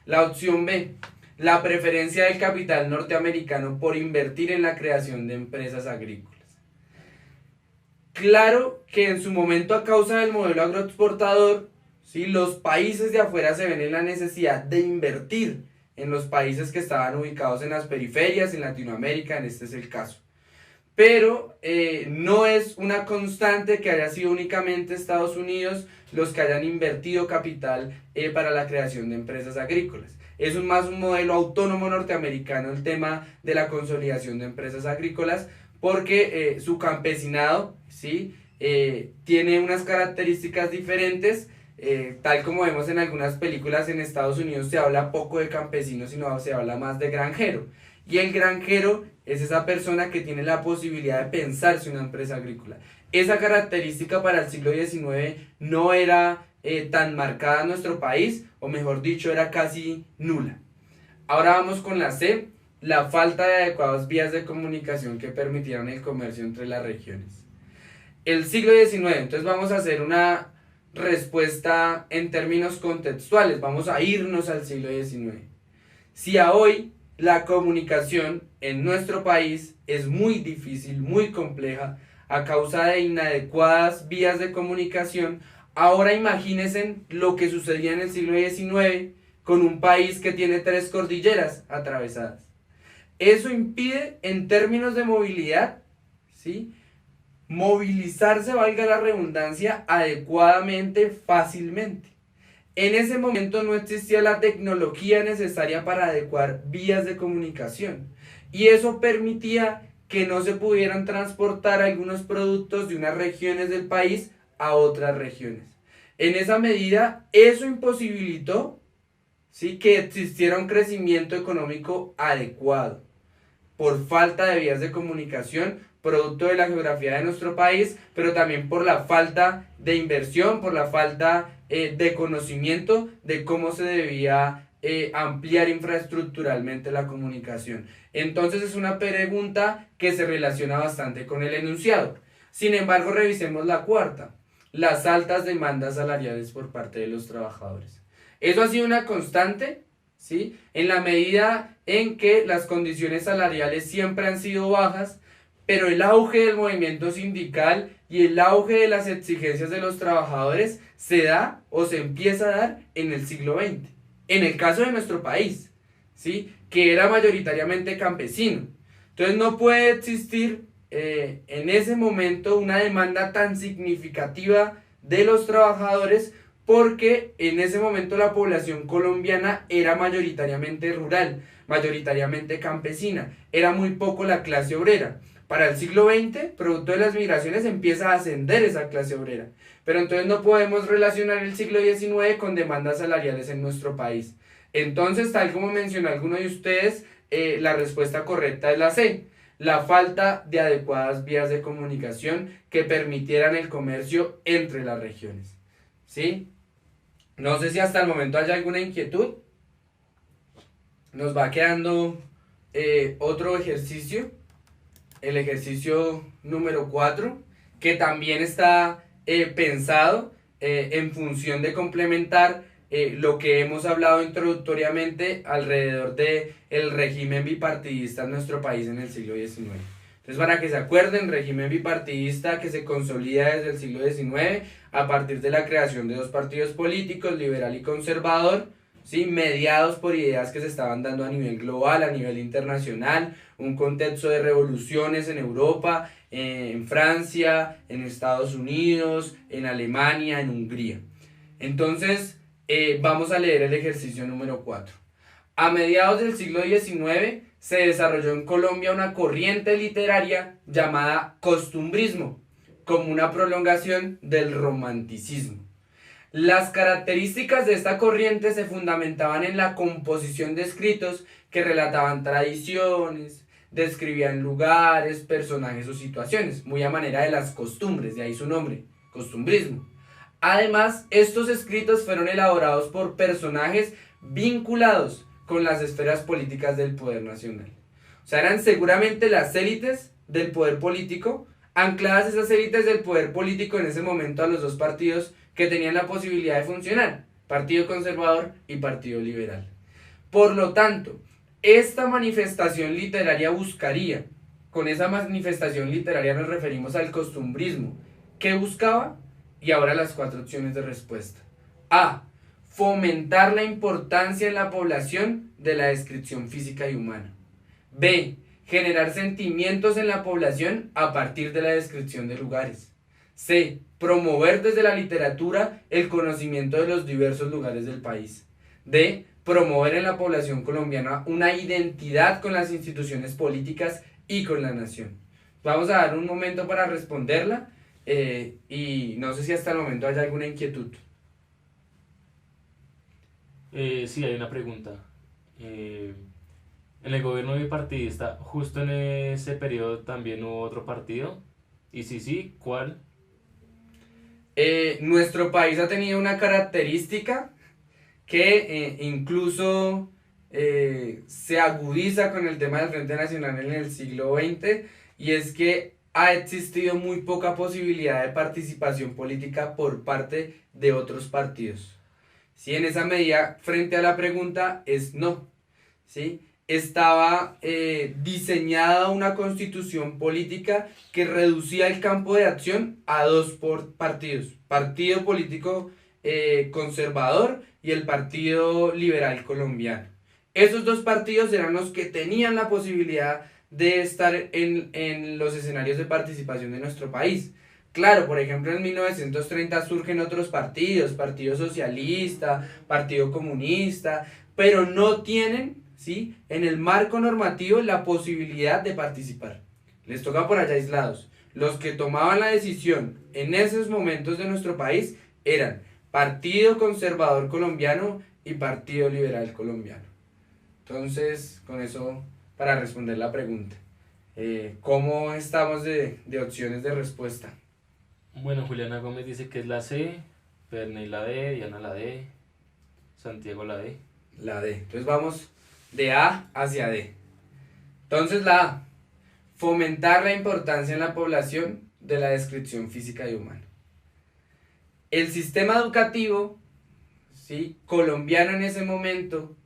La opción B, la preferencia del capital norteamericano por invertir en la creación de empresas agrícolas. Claro que en su momento, a causa del modelo agroexportador, ¿sí?, los países de afuera se ven en la necesidad de invertir en los países que estaban ubicados en las periferias, en Latinoamérica, en este es el caso. Pero no es una constante que haya sido únicamente Estados Unidos los que hayan invertido capital para la creación de empresas agrícolas. Es más un modelo autónomo norteamericano el tema de la consolidación de empresas agrícolas, porque su campesinado, ¿sí?, tiene unas características diferentes. Tal como vemos en algunas películas en Estados Unidos, se habla poco de campesino, sino se habla más de granjero. Y el granjero es esa persona que tiene la posibilidad de pensarse una empresa agrícola. Esa característica para el siglo XIX no era tan marcada en nuestro país, o mejor dicho, era casi nula. Ahora vamos con la C, la falta de adecuadas vías de comunicación que permitieran el comercio entre las regiones. El siglo XIX, entonces vamos a hacer una respuesta en términos contextuales, vamos a irnos al siglo XIX. Si a hoy la comunicación en nuestro país es muy difícil, muy compleja, a causa de inadecuadas vías de comunicación, ahora imagínense lo que sucedía en el siglo XIX con un país que tiene 3 cordilleras atravesadas. Eso impide, en términos de movilidad, ¿sí?, movilizarse, valga la redundancia, adecuadamente, fácilmente. En ese momento no existía la tecnología necesaria para adecuar vías de comunicación, y eso permitía que no se pudieran transportar algunos productos de unas regiones del país a otras regiones. En esa medida, eso imposibilitó, ¿sí?, que existiera un crecimiento económico adecuado. por falta de vías de comunicación, producto de la geografía de nuestro país, pero también por la falta de inversión, por la falta de conocimiento de cómo se debía ampliar infraestructuralmente la comunicación. Entonces es una pregunta que se relaciona bastante con el enunciado. Sin embargo, revisemos la cuarta, las altas demandas salariales por parte de los trabajadores. Eso ha sido una constante, ¿sí? En la medida en que las condiciones salariales siempre han sido bajas, pero el auge del movimiento sindical y el auge de las exigencias de los trabajadores se da o se empieza a dar en el siglo XX. En el caso de nuestro país, ¿sí? Que era mayoritariamente campesino. Entonces no puede existir en ese momento una demanda tan significativa de los trabajadores porque en ese momento la población colombiana era mayoritariamente rural, mayoritariamente campesina, era muy poco la clase obrera. Para el siglo XX, producto de las migraciones, empieza a ascender esa clase obrera. Pero entonces no podemos relacionar el siglo XIX con demandas salariales en nuestro país. Entonces, tal como mencionó alguno de ustedes, la respuesta correcta es la C. La falta de adecuadas vías de comunicación que permitieran el comercio entre las regiones. ¿Sí? No sé si hasta el momento haya alguna inquietud. Nos va quedando otro ejercicio, el ejercicio número 4, que también está pensado en función de complementar lo que hemos hablado introductoriamente alrededor del régimen bipartidista en nuestro país en el siglo XIX. Entonces, para que se acuerden, régimen bipartidista que se consolida desde el siglo XIX a partir de la creación de dos partidos políticos, liberal y conservador, ¿sí? Mediados por ideas que se estaban dando a nivel global, a nivel internacional, un contexto de revoluciones en Europa, en Francia, en Estados Unidos, en Alemania, en Hungría. Entonces, vamos a leer el ejercicio número 4. A mediados del siglo XIX se desarrolló en Colombia una corriente literaria llamada costumbrismo, como una prolongación del romanticismo. Las características de esta corriente se fundamentaban en la composición de escritos que relataban tradiciones, describían lugares, personajes o situaciones, muy a manera de las costumbres, de ahí su nombre, costumbrismo. Además, estos escritos fueron elaborados por personajes vinculados con las esferas políticas del poder nacional. O sea, eran seguramente las élites del poder político, ancladas esas élites del poder político en ese momento a los dos partidos que tenían la posibilidad de funcionar, Partido Conservador y Partido Liberal. Por lo tanto, esta manifestación literaria buscaría, con esa manifestación literaria nos referimos al costumbrismo, ¿qué buscaba? Y ahora las 4 opciones de respuesta. A. Fomentar la importancia en la población de la descripción física y humana. B. Generar sentimientos en la población a partir de la descripción de lugares. C. Promover desde la literatura el conocimiento de los diversos lugares del país. D. Promover en la población colombiana una identidad con las instituciones políticas y con la nación. Vamos a dar un momento para responderla y no sé si hasta el momento haya alguna inquietud. Sí, hay una pregunta. En el gobierno bipartidista, justo en ese periodo también hubo otro partido. Y si sí, ¿cuál? Nuestro país ha tenido una característica que incluso se agudiza con el tema del Frente Nacional en el siglo XX, y es que ha existido muy poca posibilidad de participación política por parte de otros partidos. ¿Sí? En esa medida, frente a la pregunta, es no. ¿Sí? Estaba diseñada una constitución política que reducía el campo de acción a dos partidos: partido político conservador y el Partido Liberal Colombiano. Esos dos partidos eran los que tenían la posibilidad de estar en los escenarios de participación de nuestro país. Claro, por ejemplo, en 1930 surgen otros partidos, Partido Socialista, Partido Comunista, pero no tienen, ¿sí?, en el marco normativo la posibilidad de participar. Les toca por allá aislados. Los que tomaban la decisión en esos momentos de nuestro país eran Partido Conservador Colombiano y Partido Liberal Colombiano. Entonces, con eso para responder la pregunta. ¿Cómo estamos de opciones de respuesta? Bueno, Juliana Gómez dice que es la C, Perney la D, Diana la D, Santiago la D. La D. Entonces vamos de A hacia D. Entonces la A, fomentar la importancia en la población de la descripción física y humana. El sistema educativo, ¿sí?, colombiano en ese momento,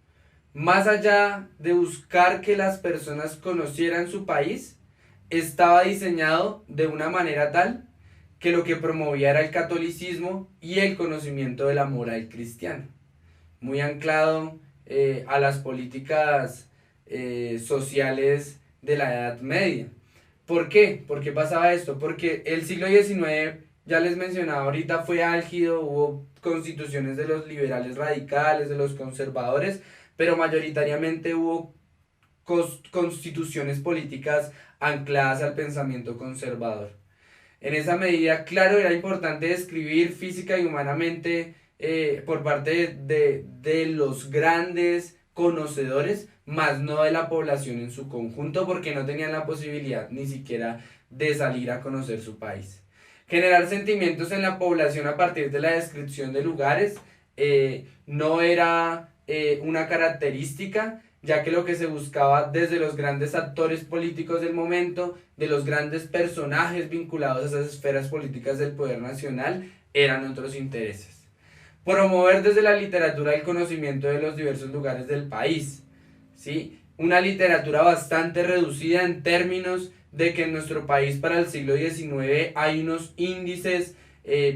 más allá de buscar que las personas conocieran su país, estaba diseñado de una manera tal que lo que promovía era el catolicismo y el conocimiento de la moral cristiana, muy anclado a las políticas sociales de la Edad Media. ¿Por qué? ¿Por qué pasaba esto? Porque el siglo XIX, ya les mencionaba ahorita, fue álgido, hubo constituciones de los liberales radicales, de los conservadores, pero mayoritariamente hubo constituciones políticas ancladas al pensamiento conservador. En esa medida, claro, era importante describir física y humanamente por parte de los grandes conocedores, más no de la población en su conjunto, porque no tenían la posibilidad ni siquiera de salir a conocer su país. Generar sentimientos en la población a partir de la descripción de lugares no era una característica, ya que lo que se buscaba desde los grandes actores políticos del momento, de los grandes personajes vinculados a esas esferas políticas del poder nacional, eran otros intereses. Promover desde la literatura el conocimiento de los diversos lugares del país, ¿sí? Una literatura bastante reducida en términos de que en nuestro país para el siglo XIX hay unos índices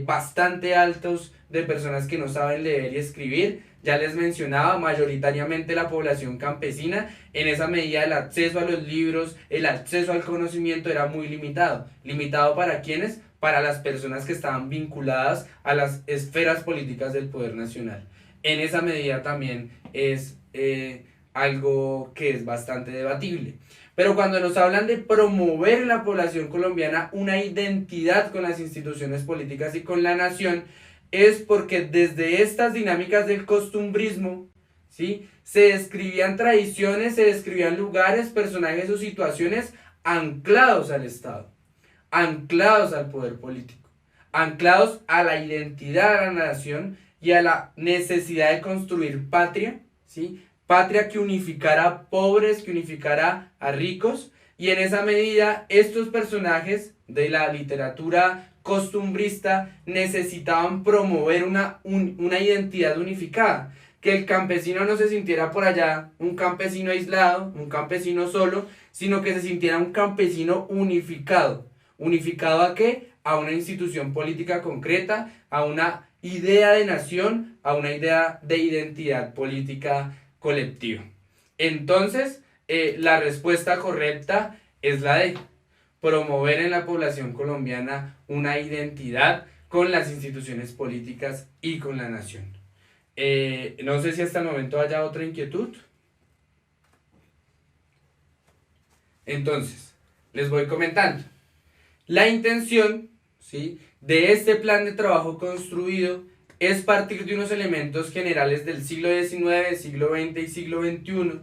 bastante altos de personas que no saben leer y escribir. Ya les mencionaba, mayoritariamente la población campesina, en esa medida el acceso a los libros, el acceso al conocimiento era muy limitado. ¿Limitado para quiénes? Para las personas que estaban vinculadas a las esferas políticas del poder nacional. En esa medida también es algo que es bastante debatible. Pero cuando nos hablan de promover en la población colombiana una identidad con las instituciones políticas y con la nación, es porque desde estas dinámicas del costumbrismo, ¿sí?, se describían tradiciones, se describían lugares, personajes o situaciones anclados al Estado, anclados al poder político, anclados a la identidad de la nación y a la necesidad de construir patria, ¿sí?, patria que unificara a pobres, que unificara a ricos, y en esa medida estos personajes de la literatura costumbrista necesitaban promover una identidad unificada, que el campesino no se sintiera por allá un campesino aislado, un campesino solo, sino que se sintiera un campesino unificado. ¿Unificado a qué? A una institución política concreta, a una idea de nación, a una idea de identidad política colectiva. Entonces, la respuesta correcta es la de promover en la población colombiana una identidad con las instituciones políticas y con la nación. No sé si hasta el momento haya otra inquietud. Entonces, les voy comentando. La intención, ¿sí?, de este plan de trabajo construido es partir de unos elementos generales del siglo XIX, siglo XX y siglo XXI,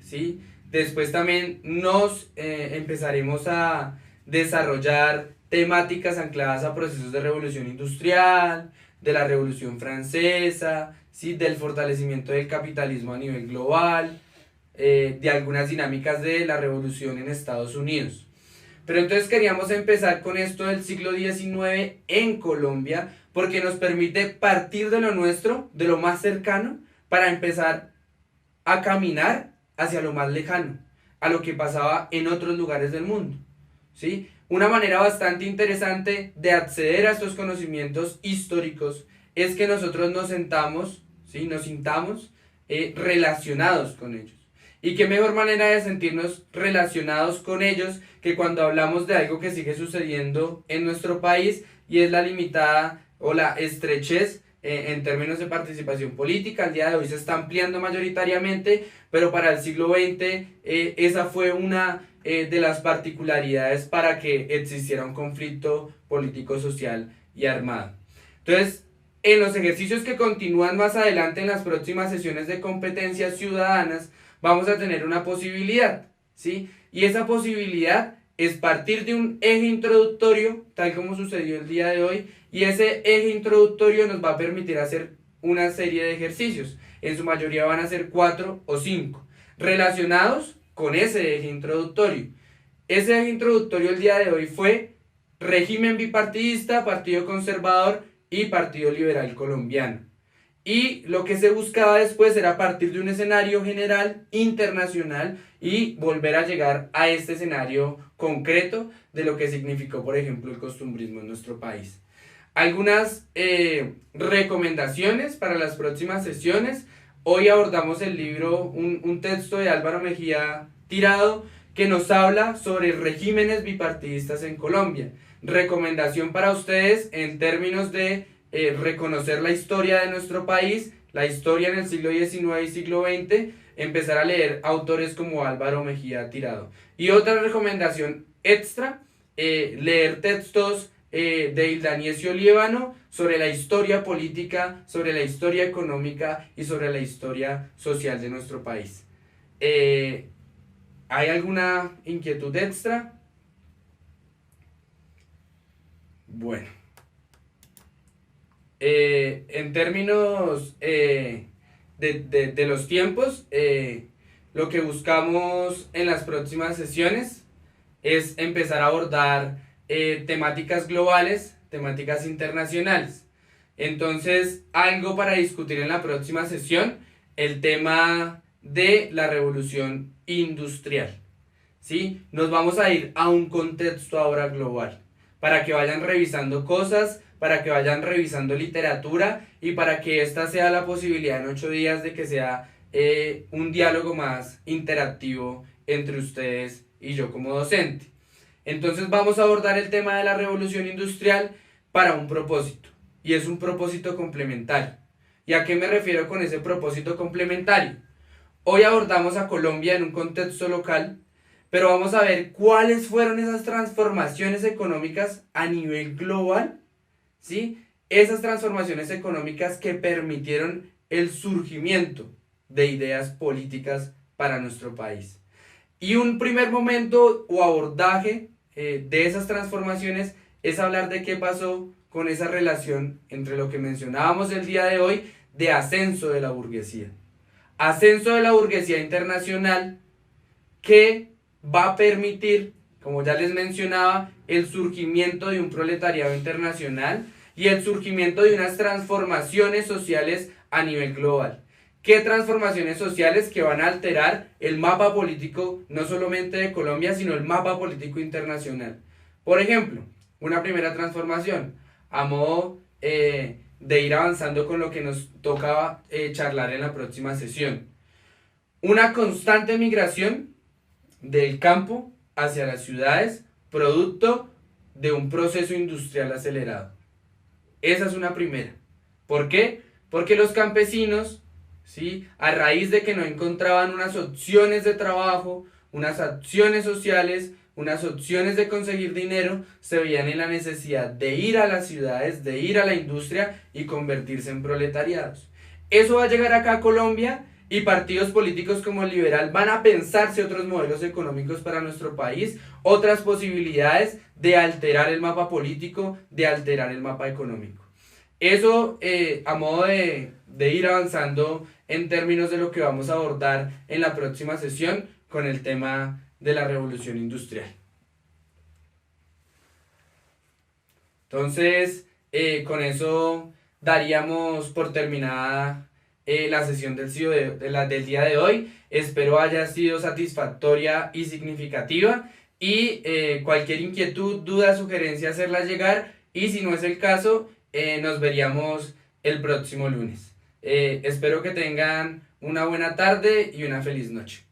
¿sí? Después también nos empezaremos a desarrollar temáticas ancladas a procesos de revolución industrial, de la Revolución Francesa, ¿sí?, del fortalecimiento del capitalismo a nivel global, de algunas dinámicas de la revolución en Estados Unidos. Pero entonces queríamos empezar con esto del siglo XIX en Colombia, porque nos permite partir de lo nuestro, de lo más cercano, para empezar a caminar hacia lo más lejano, a lo que pasaba en otros lugares del mundo, ¿sí? Una manera bastante interesante de acceder a estos conocimientos históricos es que nosotros nos sentamos, ¿sí?, nos sintamos relacionados con ellos. Y qué mejor manera de sentirnos relacionados con ellos que cuando hablamos de algo que sigue sucediendo en nuestro país, y es la limitada o la estrechez en términos de participación política. Al día de hoy se está ampliando mayoritariamente, pero para el siglo XX esa fue una de las particularidades para que existiera un conflicto político, social y armado. Entonces, en los ejercicios que continúan más adelante en las próximas sesiones de competencias ciudadanas, vamos a tener una posibilidad, ¿sí? Y esa posibilidad es partir de un eje introductorio, tal como sucedió el día de hoy, y ese eje introductorio nos va a permitir hacer una serie de ejercicios. En su mayoría van a ser 4 o 5, relacionados con ese eje introductorio. Ese eje introductorio el día de hoy fue régimen bipartidista, Partido Conservador y Partido Liberal Colombiano. Y lo que se buscaba después era partir de un escenario general, internacional, y volver a llegar a este escenario concreto de lo que significó, por ejemplo, el costumbrismo en nuestro país. Algunas recomendaciones para las próximas sesiones. Hoy abordamos el libro, un texto de Álvaro Mejía Tirado, que nos habla sobre regímenes bipartidistas en Colombia. Recomendación para ustedes en términos de reconocer la historia de nuestro país, la historia en el siglo XIX y siglo XX, empezar a leer autores como Álvaro Mejía Tirado. Y otra recomendación extra, leer textos de Hildaniecio Líbano sobre la historia política, sobre la historia económica y sobre la historia social de nuestro país. ¿Hay alguna inquietud extra? Bueno, en términos de los tiempos, lo que buscamos en las próximas sesiones es empezar a abordar temáticas globales, temáticas internacionales. Entonces, algo para discutir en la próxima sesión, el tema de la revolución industrial, ¿sí? Nos vamos a ir a un contexto ahora global, para que vayan revisando cosas, para que vayan revisando literatura y para que esta sea la posibilidad en 8 días de que sea un diálogo más interactivo entre ustedes y yo como docente. Entonces vamos a abordar el tema de la revolución industrial para un propósito, y es un propósito complementario. ¿Y a qué me refiero con ese propósito complementario? Hoy abordamos a Colombia en un contexto local, pero vamos a ver cuáles fueron esas transformaciones económicas a nivel global, ¿sí? Esas transformaciones económicas que permitieron el surgimiento de ideas políticas para nuestro país. Y un primer momento o abordaje de esas transformaciones es hablar de qué pasó con esa relación entre lo que mencionábamos el día de hoy de ascenso de la burguesía. Ascenso de la burguesía internacional que va a permitir, como ya les mencionaba, el surgimiento de un proletariado internacional y el surgimiento de unas transformaciones sociales a nivel global. ¿Qué transformaciones sociales que van a alterar el mapa político, no solamente de Colombia, sino el mapa político internacional? Por ejemplo, una primera transformación, a modo de ir avanzando con lo que nos tocaba charlar en la próxima sesión. Una constante migración del campo hacia las ciudades, producto de un proceso industrial acelerado. Esa es una primera. ¿Por qué? Porque los campesinos, ¿sí?, a raíz de que no encontraban unas opciones de trabajo, unas opciones sociales, unas opciones de conseguir dinero, se veían en la necesidad de ir a las ciudades, de ir a la industria y convertirse en proletariados. Eso va a llegar acá a Colombia y partidos políticos como el liberal van a pensarse otros modelos económicos para nuestro país, otras posibilidades de alterar el mapa político, de alterar el mapa económico. Eso a modo de ir avanzando en términos de lo que vamos a abordar en la próxima sesión con el tema de la revolución industrial. Entonces, con eso daríamos por terminada la sesión del día de hoy. Espero haya sido satisfactoria y significativa, y cualquier inquietud, duda, sugerencia, hacerla llegar, y si no es el caso, nos veríamos el próximo lunes. Espero que tengan una buena tarde y una feliz noche.